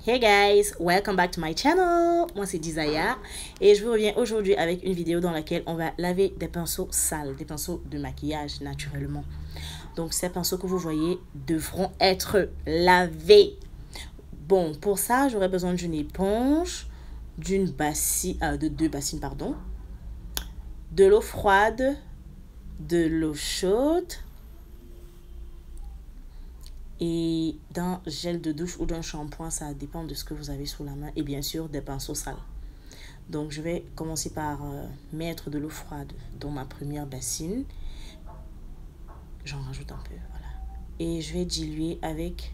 Hey guys, welcome back to my channel. Moi c'est Desire et je vous reviens aujourd'hui avec une vidéo dans laquelle on va laver des pinceaux sales, des pinceaux de maquillage naturellement. Donc ces pinceaux que vous voyez devront être lavés. Bon, pour ça j'aurai besoin d'une éponge, d'une bassine, de deux bassines pardon, de l'eau froide, de l'eau chaude et d'un gel de douche ou d'un shampoing, ça dépend de ce que vous avez sous la main, et bien sûr des pinceaux sales. Donc je vais commencer par mettre de l'eau froide dans ma première bassine. J'en rajoute un peu, voilà. Et je vais diluer avec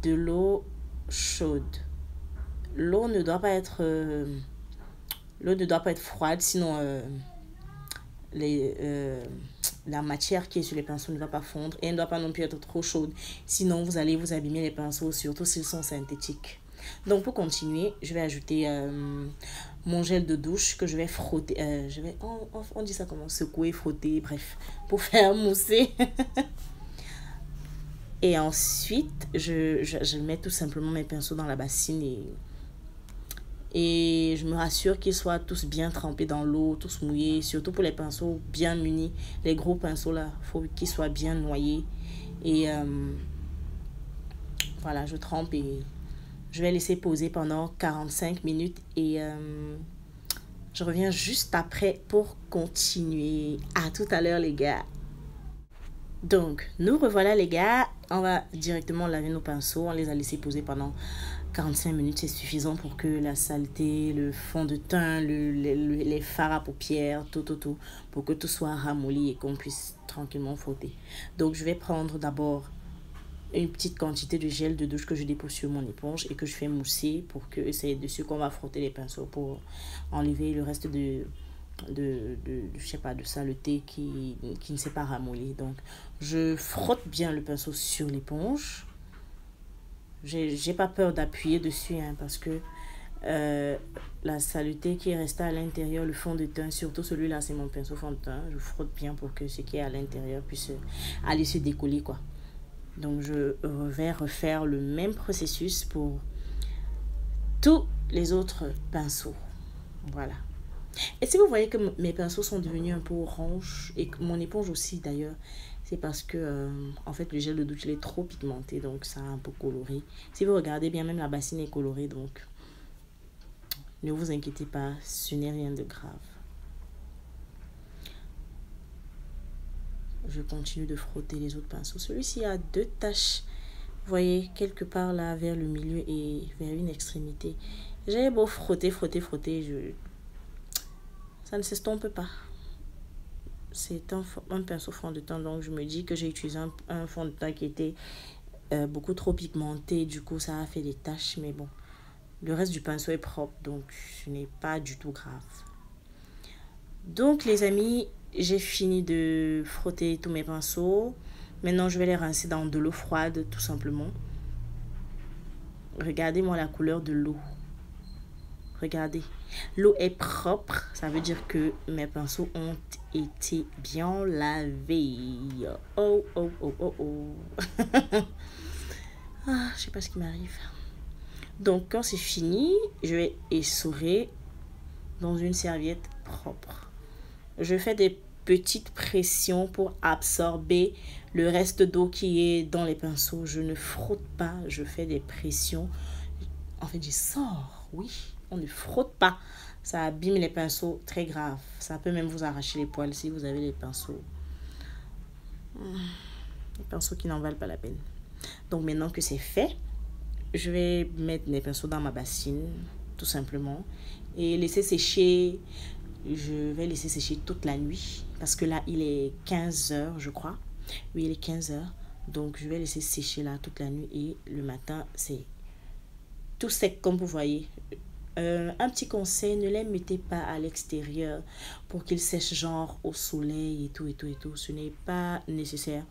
de l'eau chaude. L'eau ne doit pas être froide, sinon la matière qui est sur les pinceaux ne va pas fondre, et elle ne doit pas non plus être trop chaude, sinon vous allez vous abîmer les pinceaux, surtout s'ils sont synthétiques. Donc pour continuer, je vais ajouter mon gel de douche que je vais frotter, on dit ça comment, secouer, frotter, bref, pour faire mousser. Et ensuite je mets tout simplement mes pinceaux dans la bassine et je me rassure qu'ils soient tous bien trempés dans l'eau, tous mouillés, surtout pour les pinceaux bien munis. Les gros pinceaux là, il faut qu'ils soient bien noyés. Et voilà, je trempe et je vais laisser poser pendant 45 minutes et je reviens juste après pour continuer. À tout à l'heure les gars. Donc, nous revoilà les gars. On va directement laver nos pinceaux. On les a laissés poser pendant 45 minutes. C'est suffisant pour que la saleté, le fond de teint, les fards à paupières, tout, pour que tout soit ramolli et qu'on puisse tranquillement frotter. Donc, je vais prendre d'abord une petite quantité de gel de douche que je dépose sur mon éponge et que je fais mousser pour que c'est dessus qu'on va frotter les pinceaux pour enlever le reste je sais pas, de saleté qui ne s'est pas ramolli. Donc je frotte bien le pinceau sur l'éponge. J'ai pas peur d'appuyer dessus parce que la saleté qui est restée à l'intérieur, le fond de teint, surtout celui-là, c'est mon pinceau fond de teint. Je frotte bien pour que ce qui est à l'intérieur puisse aller se décoller quoi. Donc je vais refaire le même processus pour tous les autres pinceaux. Voilà. Et si vous voyez que mes pinceaux sont devenus un peu orange, et que mon éponge aussi d'ailleurs, c'est parce que en fait le gel de douche il est trop pigmenté, donc ça a un peu coloré. Si vous regardez bien, même la bassine est colorée, donc ne vous inquiétez pas, ce n'est rien de grave. Je continue de frotter les autres pinceaux. Celui-ci a deux taches, vous voyez, quelque part là vers le milieu et vers une extrémité. J'ai beau frotter, ça ne s'estompe pas. C'est un pinceau fond de teint, donc je me dis que j'ai utilisé un fond de teint qui était beaucoup trop pigmenté, du coup ça a fait des taches, mais bon, le reste du pinceau est propre, donc ce n'est pas du tout grave. Donc les amis, j'ai fini de frotter tous mes pinceaux. Maintenant je vais les rincer dans de l'eau froide tout simplement. Regardez-moi la couleur de l'eau. Regardez, l'eau est propre, ça veut dire que mes pinceaux ont été bien lavés. Oh, oh, oh, oh, oh. Ah, je sais pas ce qui m'arrive. Donc, quand c'est fini, je vais essorer dans une serviette propre. Je fais des petites pressions pour absorber le reste d'eau qui est dans les pinceaux. Je ne frotte pas, je fais des pressions. En fait, je sors, oui. On ne frotte pas, ça abîme les pinceaux, très grave. Ça peut même vous arracher les poils si vous avez les pinceaux qui n'en valent pas la peine. Donc maintenant que c'est fait, je vais mettre mes pinceaux dans ma bassine tout simplement et laisser sécher. Je vais laisser sécher toute la nuit parce que là il est 15h je crois. Oui, il est 15h, donc je vais laisser sécher là toute la nuit et le matin c'est tout sec comme vous voyez. Un petit conseil, ne les mettez pas à l'extérieur pour qu'ils sèchent genre au soleil et tout. Ce n'est pas nécessaire.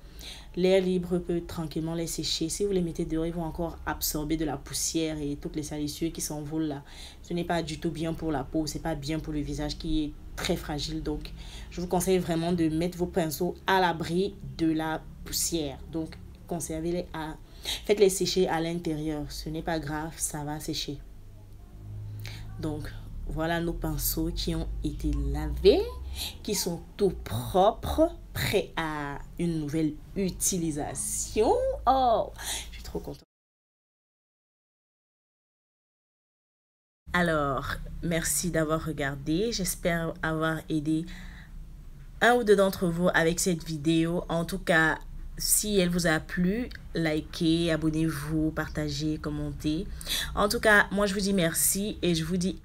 L'air libre peut tranquillement les sécher. Si vous les mettez dehors, ils vont encore absorber de la poussière et toutes les salissures qui s'envolent là. Ce n'est pas du tout bien pour la peau, c'est pas bien pour le visage qui est très fragile. Donc, je vous conseille vraiment de mettre vos pinceaux à l'abri de la poussière. Donc, conservez-les à Faites-les sécher à l'intérieur. Ce n'est pas grave, ça va sécher. Donc, voilà nos pinceaux qui ont été lavés, qui sont tout propres, prêts à une nouvelle utilisation. Oh, je suis trop contente. Alors, merci d'avoir regardé. J'espère avoir aidé un ou deux d'entre vous avec cette vidéo. En tout cas, si elle vous a plu, likez, abonnez-vous, partagez, commentez. En tout cas, moi je vous dis merci et je vous dis à